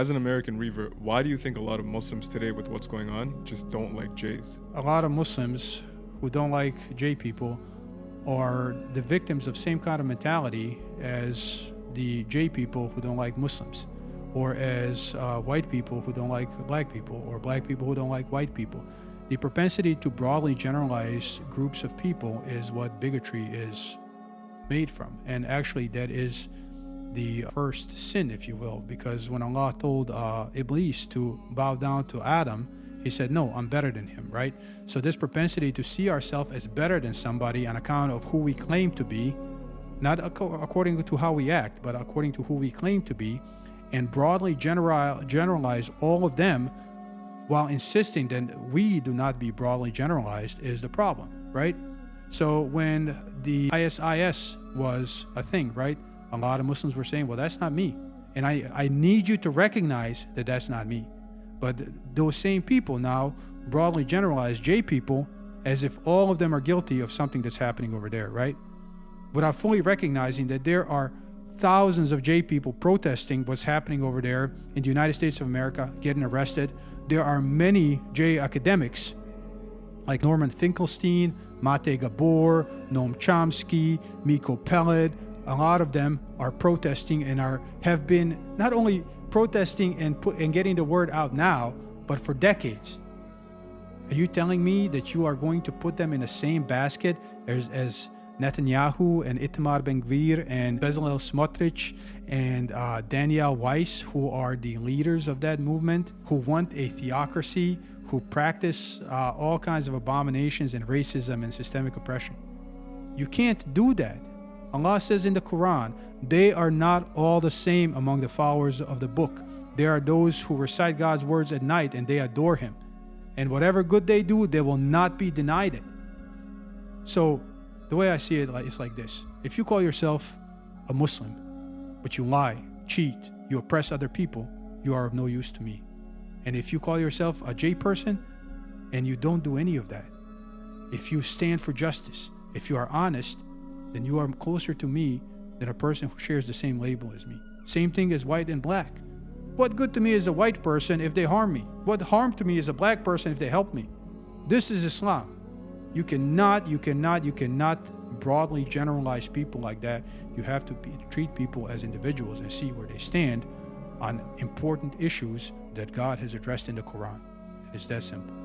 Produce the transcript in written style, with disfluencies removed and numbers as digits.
As an American revert, why do you think a lot of Muslims today with what's going on just don't like Jays? A lot of Muslims who don't like J people are the victims of same kind of mentality as the J people who don't like Muslims, or as white people who don't like black people, or black people who don't like white people. The propensity to broadly generalize groups of people is what bigotry is made from. And actually that is the first sin, if you will, because when Allah told Iblis to bow down to Adam, he said, no, I'm better than him, right? So this propensity to see ourselves as better than somebody on account of who we claim to be, not according to how we act, but according to who we claim to be, and broadly generalize all of them while insisting that we do not be broadly generalized is the problem, right? So when the ISIS was a thing, right? A lot of Muslims were saying, well, that's not me. And I need you to recognize that that's not me. But those same people now broadly generalize J people as if all of them are guilty of something that's happening over there, right? Without fully recognizing that there are thousands of J people protesting what's happening over there in the United States of America, getting arrested. There are many J academics like Norman Finkelstein, Mate Gabor, Noam Chomsky, Miko Peled. A lot of them are protesting and have been not only protesting and getting the word out now, but for decades. Are you telling me that you are going to put them in the same basket as Netanyahu and Itamar Ben-Gvir and Bezalel Smotrich and Danielle Weiss, who are the leaders of that movement, who want a theocracy, who practice all kinds of abominations and racism and systemic oppression? You can't do that. Allah says in the Quran, they are not all the same among the followers of the book. There are those who recite God's words at night and they adore Him. And whatever good they do, they will not be denied it. So the way I see it is like this. If you call yourself a Muslim, but you lie, cheat, you oppress other people, you are of no use to me. And if you call yourself a J person and you don't do any of that, if you stand for justice, if you are honest, then you are closer to me than a person who shares the same label as me. Same thing as white and black. What good to me is a white person if they harm me? What harm to me is a black person if they help me? This is Islam. You cannot broadly generalize people like that. You have to treat people as individuals and see where they stand on important issues that God has addressed in the Quran. It's that simple.